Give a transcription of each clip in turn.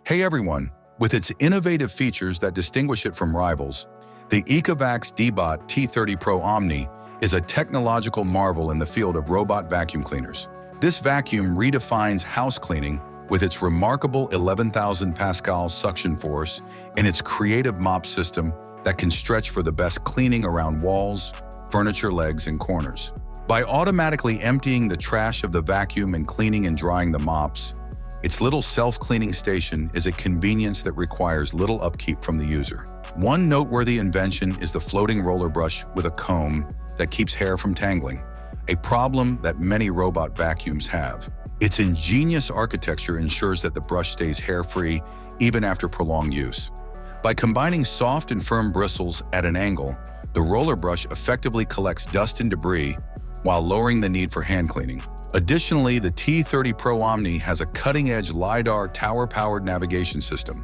Hey everyone, with its innovative features that distinguish it from rivals, the Ecovacs Deebot T30 Pro Omni is a technological marvel in the field of robot vacuum cleaners. This vacuum redefines house cleaning with its remarkable 11,000 Pascals suction force and its creative mop system that can stretch for the best cleaning around walls, furniture legs, and corners. By automatically emptying the trash of the vacuum and cleaning and drying the mops, its little self-cleaning station is a convenience that requires little upkeep from the user. One noteworthy invention is the floating roller brush with a comb that keeps hair from tangling, a problem that many robot vacuums have. Its ingenious architecture ensures that the brush stays hair-free even after prolonged use. By combining soft and firm bristles at an angle, the roller brush effectively collects dust and debris while lowering the need for hand cleaning. Additionally, the T30 Pro Omni has a cutting-edge LiDAR tower-powered navigation system.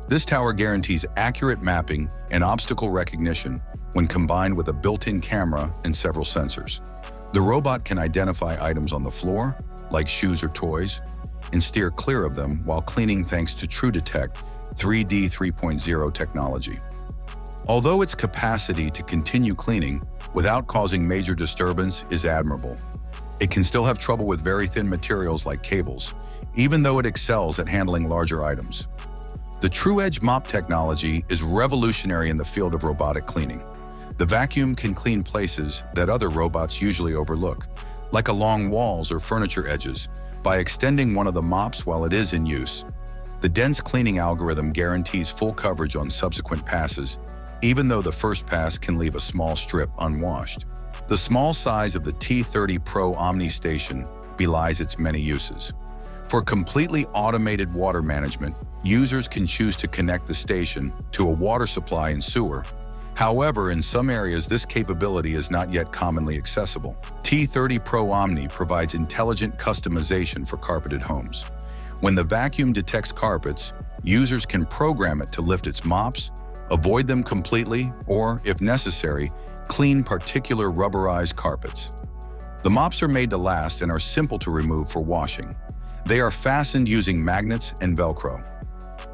This tower guarantees accurate mapping and obstacle recognition when combined with a built-in camera and several sensors. The robot can identify items on the floor, like shoes or toys, and steer clear of them while cleaning thanks to TrueDetect 3D 3.0 technology. Although its capacity to continue cleaning without causing major disturbance is admirable, it can still have trouble with very thin materials like cables, even though it excels at handling larger items. The TrueEdge mop technology is revolutionary in the field of robotic cleaning. The vacuum can clean places that other robots usually overlook, like along walls or furniture edges, by extending one of the mops while it is in use. The dense cleaning algorithm guarantees full coverage on subsequent passes, even though the first pass can leave a small strip unwashed. The small size of the T30 Pro Omni station belies its many uses. For completely automated water management, users can choose to connect the station to a water supply and sewer. However, in some areas, this capability is not yet commonly accessible. T30 Pro Omni provides intelligent customization for carpeted homes. When the vacuum detects carpets, users can program it to lift its mops, avoid them completely, or, if necessary, clean particular rubberized carpets. The mops are made to last and are simple to remove for washing. They are fastened using magnets and Velcro.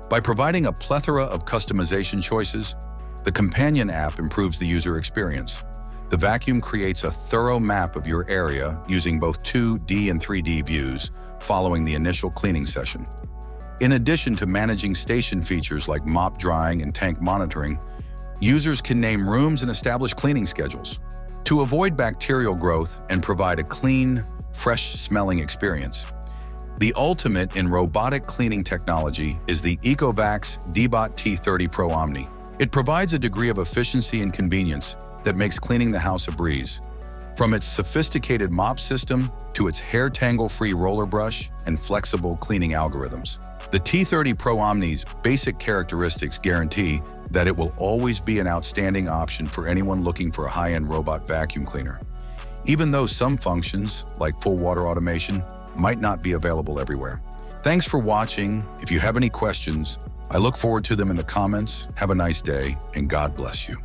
By providing a plethora of customization choices, the companion app improves the user experience. The vacuum creates a thorough map of your area using both 2D and 3D views following the initial cleaning session. In addition to managing station features like mop drying and tank monitoring, users can name rooms and establish cleaning schedules. To avoid bacterial growth and provide a clean, fresh-smelling experience, the ultimate in robotic cleaning technology is the Ecovacs Deebot T30 Pro Omni. It provides a degree of efficiency and convenience that makes cleaning the house a breeze. From its sophisticated mop system to its hair tangle-free roller brush and flexible cleaning algorithms, the T30 Pro Omni's basic characteristics guarantee that it will always be an outstanding option for anyone looking for a high-end robot vacuum cleaner, even though some functions, like full water automation, might not be available everywhere. Thanks for watching. If you have any questions, I look forward to them in the comments. Have a nice day, and God bless you.